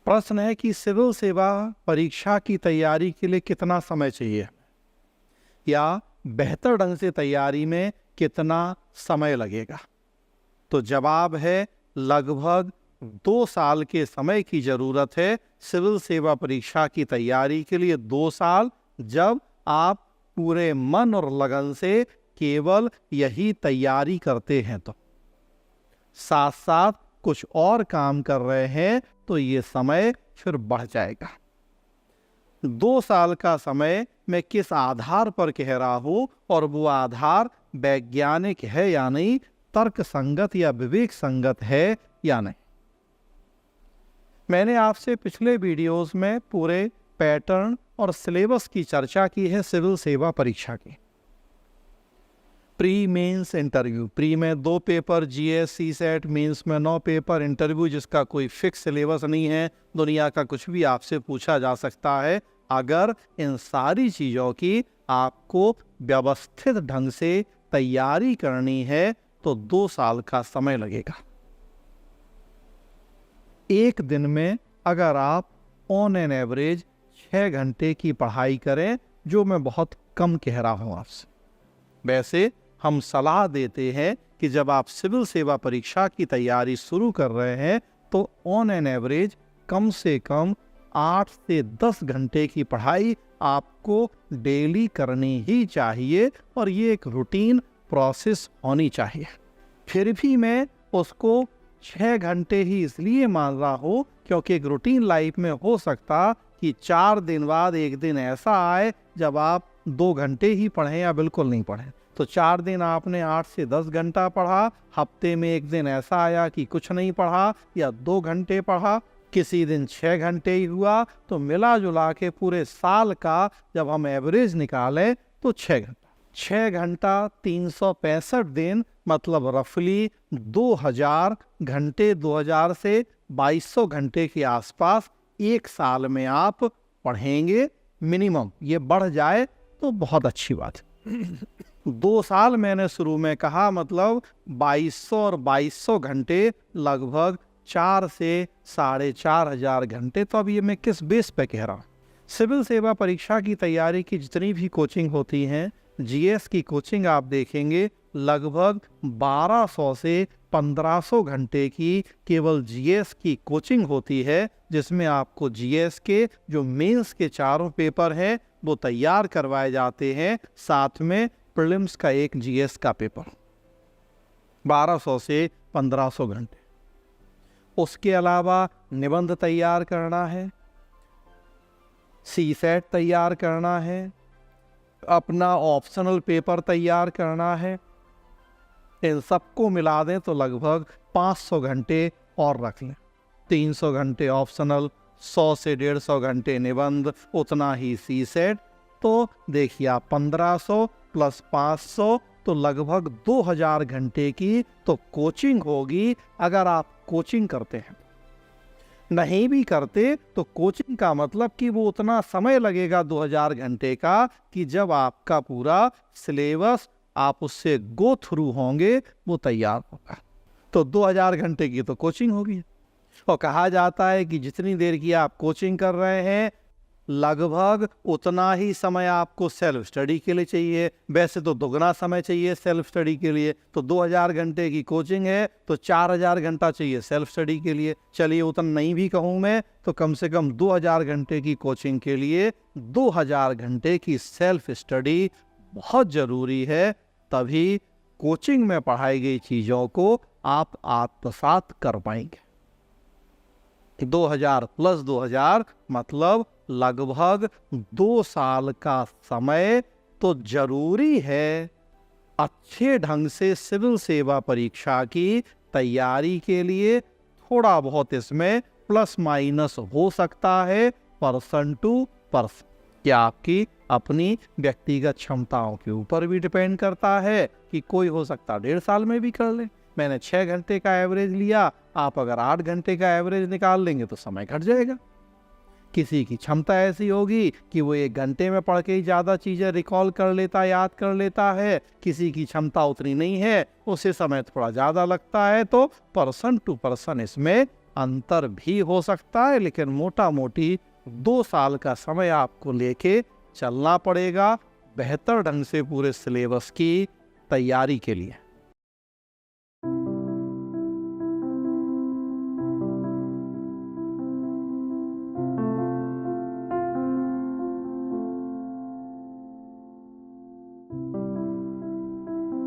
प्रश्न है कि सिविल सेवा परीक्षा की तैयारी के लिए कितना समय चाहिए या बेहतर ढंग से तैयारी में कितना समय लगेगा। तो जवाब है लगभग 2 साल के समय की जरूरत है सिविल सेवा परीक्षा की तैयारी के लिए। 2 साल जब आप पूरे मन और लगन से केवल यही तैयारी करते हैं, तो साथ साथ कुछ और काम कर रहे हैं तो ये समय फिर बढ़ जाएगा। 2 साल का समय मैं किस आधार पर कह रहा हूं और वो आधार वैज्ञानिक है या नहीं, तर्क संगत या विवेक संगत है या नहीं। मैंने आपसे पिछले वीडियोस में पूरे पैटर्न और सिलेबस की चर्चा की है सिविल सेवा परीक्षा की। प्री मेंस इंटरव्यू, प्री में 2 पेपर, जीएस सीसेट, मेंस में 9 पेपर, इंटरव्यू जिसका कोई फिक्स सिलेबस नहीं है, दुनिया का कुछ भी आपसे पूछा जा सकता है। अगर इन सारी चीज़ों की आपको व्यवस्थित ढंग से तैयारी करनी है तो 2 साल का समय लगेगा। एक दिन में अगर आप ऑन एन एवरेज 6 घंटे की पढ़ाई करें, जो मैं बहुत कम कह रहा हूं आपसे, वैसे हम सलाह देते हैं कि जब आप सिविल सेवा परीक्षा की तैयारी शुरू कर रहे हैं तो ऑन एन एवरेज कम से कम 8 से 10 घंटे की पढ़ाई आपको डेली करनी ही चाहिए और ये एक रूटीन प्रोसेस होनी चाहिए। फिर भी मैं उसको 6 घंटे ही इसलिए मान रहा हूँ क्योंकि एक रूटीन लाइफ में हो सकता कि 4 दिन बाद एक दिन ऐसा आए जब आप 2 घंटे ही पढ़ें या बिल्कुल नहीं पढ़ें। तो 4 दिन आपने 8 से 10 घंटा पढ़ा, हफ्ते में एक दिन ऐसा आया कि कुछ नहीं पढ़ा या 2 घंटे पढ़ा, किसी दिन 6 घंटे ही हुआ, तो मिला जुला के पूरे साल का जब हम एवरेज निकालें तो 6 घंटा। 6 घंटा 365 दिन मतलब रफली 2000 घंटे, 2000 से 2200 घंटे के आसपास एक साल में आप पढ़ेंगे मिनिमम। ये बढ़ जाए तो बहुत अच्छी बात है। 2 साल मैंने शुरू में कहा, मतलब 2200 और 2200 घंटे, लगभग 4 से 4500 घंटे। तो अब ये मैं किस बेस पे कह रहा हूँ? सिविल सेवा परीक्षा की तैयारी की जितनी भी कोचिंग होती हैं, जीएस की कोचिंग आप देखेंगे लगभग 1200 से 1500 घंटे की केवल जीएस की कोचिंग होती है, जिसमें आपको जीएस के जो मेंस के 4 पेपर हैं वो तैयार करवाए जाते हैं, साथ में प्रीलिम्स का एक जीएस का पेपर। 1200 से 1500 घंटे। उसके अलावा निबंध तैयार करना है, सीसेट तैयार करना है, अपना ऑप्शनल पेपर तैयार करना है। इन सबको मिला दें तो लगभग 500 घंटे और रख लें। 300 घंटे ऑप्शनल, 100 से 150 घंटे निबंध, उतना ही सीसेट। तो देखिए आप 1500 प्लस 500 तो लगभग 2000 घंटे की तो कोचिंग होगी अगर आप कोचिंग करते हैं। नहीं भी करते तो कोचिंग का मतलब कि वो उतना समय लगेगा 2000 घंटे का कि जब आपका पूरा सिलेबस आप उससे गो थ्रू होंगे वो तैयार होगा। तो 2000 घंटे की तो कोचिंग होगी। और कहा जाता है कि जितनी देर की आप कोचिंग कर रहे हैं लगभग उतना ही समय आपको सेल्फ स्टडी के लिए चाहिए। वैसे तो दुगना समय चाहिए सेल्फ स्टडी के लिए। तो 2000 घंटे की कोचिंग है तो 4000 घंटा चाहिए सेल्फ स्टडी के लिए। चलिए उतना नहीं भी कहूँ मैं तो कम से कम 2000 घंटे की कोचिंग के लिए 2000 घंटे की सेल्फ स्टडी बहुत ज़रूरी है। तभी कोचिंग में पढ़ाई गई चीज़ों को आप आत्मसात कर पाएंगे। 2000 प्लस 2000 मतलब लगभग 2 साल का समय तो जरूरी है अच्छे ढंग से सिविल सेवा परीक्षा की तैयारी के लिए। थोड़ा बहुत इसमें प्लस माइनस हो सकता है पर्सन टू पर्सन, क्या आपकी अपनी व्यक्तिगत क्षमताओं के ऊपर भी डिपेंड करता है कि कोई हो सकता 1.5 साल में भी कर ले। मैंने 6 घंटे का एवरेज लिया, आप अगर 8 घंटे का एवरेज निकाल लेंगे तो समय घट जाएगा। किसी की क्षमता ऐसी होगी कि वो 1 घंटे में पढ़ के ही ज़्यादा चीज़ें रिकॉल कर लेता, याद कर लेता है। किसी की क्षमता उतनी नहीं है, उसे समय थोड़ा ज़्यादा लगता है। तो पर्सन टू पर्सन इसमें अंतर भी हो सकता है, लेकिन मोटा मोटी 2 साल का समय आपको लेके चलना पड़ेगा बेहतर ढंग से पूरे सिलेबस की तैयारी के लिए।